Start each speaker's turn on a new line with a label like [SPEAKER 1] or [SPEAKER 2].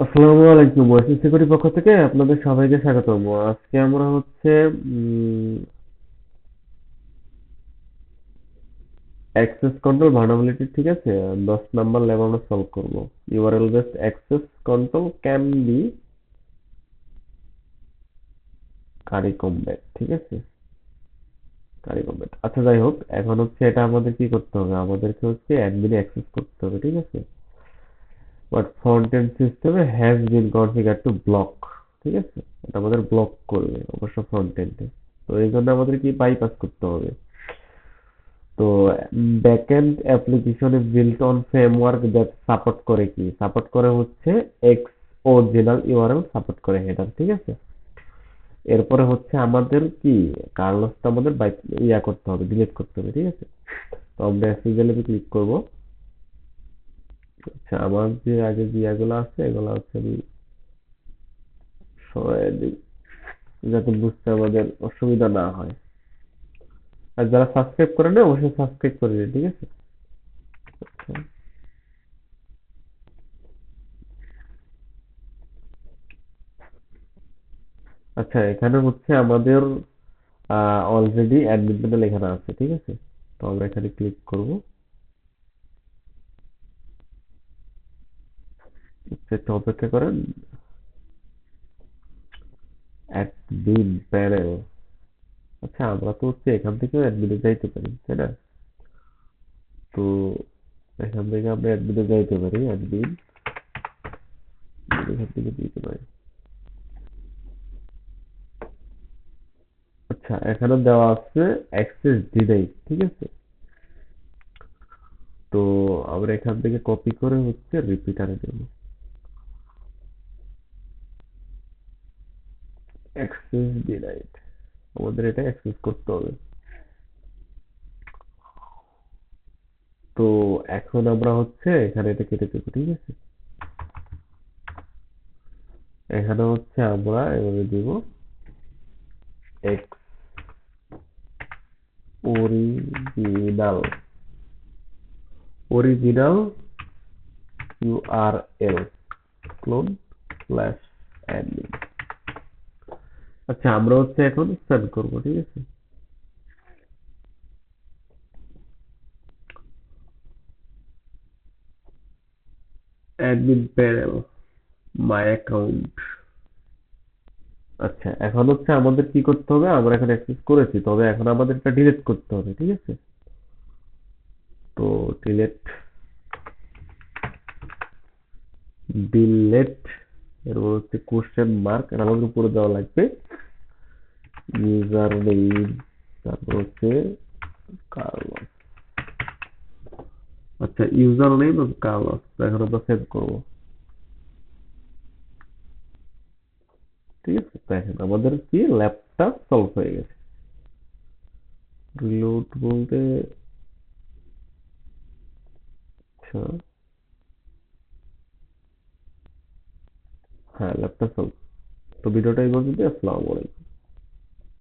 [SPEAKER 1] আসসালামু আলাইকুম, ওয়াইসি সিকিউরিটি পক্ষ থেকে আপনাদের সবাইকে স্বাগতম। আজকে আমরা হচ্ছে অ্যাক্সেস কন্ট্রোল ভালনারেবিলিটি, ঠিক আছে, 10 নাম্বার ল্যাব আমরা সলভ করব। URL based access control can be carry combat, ঠিক আছে, কারি কমব্যাট। আচ্ছা, যাই হোক, এখন হচ্ছে এটা আমাদের কি করতে হবে, আমাদেরকে হচ্ছে অ্যাডমিনে অ্যাক্সেস করতে হবে, ঠিক আছে। বাট ফ্রন্ট এন্ড সিস্টেমে has been configure to block, ঠিক আছে, এটা আমাদের ব্লক করবে অবশ্য ফ্রন্ট এন্ডে। তো এই জন্য আমাদের কি বাইপাস করতে হবে। তো ব্যাকএন্ড অ্যাপ্লিকেশনে built on framework that support করে, কি সাপোর্ট করে হচ্ছে এক্স অরিজিনাল ইউআরএল সাপোর্ট করে হেডার, ঠিক আছে। এরপরে হচ্ছে আমাদের কি কার্লসটা আমাদের করতে হবে, ডিলিট করতে হবে, ঠিক আছে। তো আমরা এসএসএল এ ক্লিক করব। আচ্ছা, আমার যে আগে যে ইয়াগুলো আছে এগুলো হচ্ছে আমি সরাই দিই, যাতে বুঝতে আমাদের অসুবিধা না হয়। আর যারা সাবস্ক্রাইব করে না অবশ্যই সাবস্ক্রাইব করে দিন, ঠিক আছে। আচ্ছা, আচ্ছা, এখানে হচ্ছে আমাদের অলরেডি অ্যাডমিন প্যানেল এখানে আছে, ঠিক আছে। তো আমরা এখানে ক্লিক করব। একটু অপেক্ষা করেন। Admin panel. আচ্ছা, আমরা তো হচ্ছে এখান থেকে অ্যাডমিনে যাইতে পারি, তাই না? তো এখান থেকে আমরা অ্যাডমিনে যাইতে পারি, অ্যাডমিন এখান থেকে দিতে পারি। আচ্ছা, এখানে দেওয়া আছে অ্যাক্সেস ডিনাই, ঠিক আছে। তো আমরা এখান থেকে কপি করে হচ্ছে রিপিটারে দেব। অ্যাক্সেস ডিনাইড, আমাদের এটা অ্যাক্সেস করতে হবে। তো এখন আমরা হচ্ছে এখানে এটা কেটে দেবো, ঠিক আছে। এখানে হচ্ছে আমরা এভাবে দিব x original, original URL clone slash admin. আচ্ছা, আমরা হচ্ছে এখন সেভ করবো, ঠিক আছে। Admin panel, my account. আচ্ছা, এখন হচ্ছে আমাদের কি করতে হবে, আমরা এখন অ্যাক্সেস করেছি, তবে এখন আমাদের এটা ডিলিট করতে হবে, ঠিক আছে। তো ডিলিট, ডিলেট, এরপর হচ্ছে কোশ্চেন মার্ক, আর আমাদের উপরে দেওয়া লাগবে ইউজার নেম, তারপর হচ্ছে কার্লস। আচ্ছা, ইউজার নেম এবং কার্লস এখন আমরা সেভ করবো, ঠিক আছে। দেখেন আমাদের কি ল্যাপটা সলভ হয়ে গেছে। রিলোড বলতে, আচ্ছা, হ্যাঁ, ল্যাপটা সলভ। তো ভিডিওটা এই পর্যন্ত। আসসালামু আলাইকুম।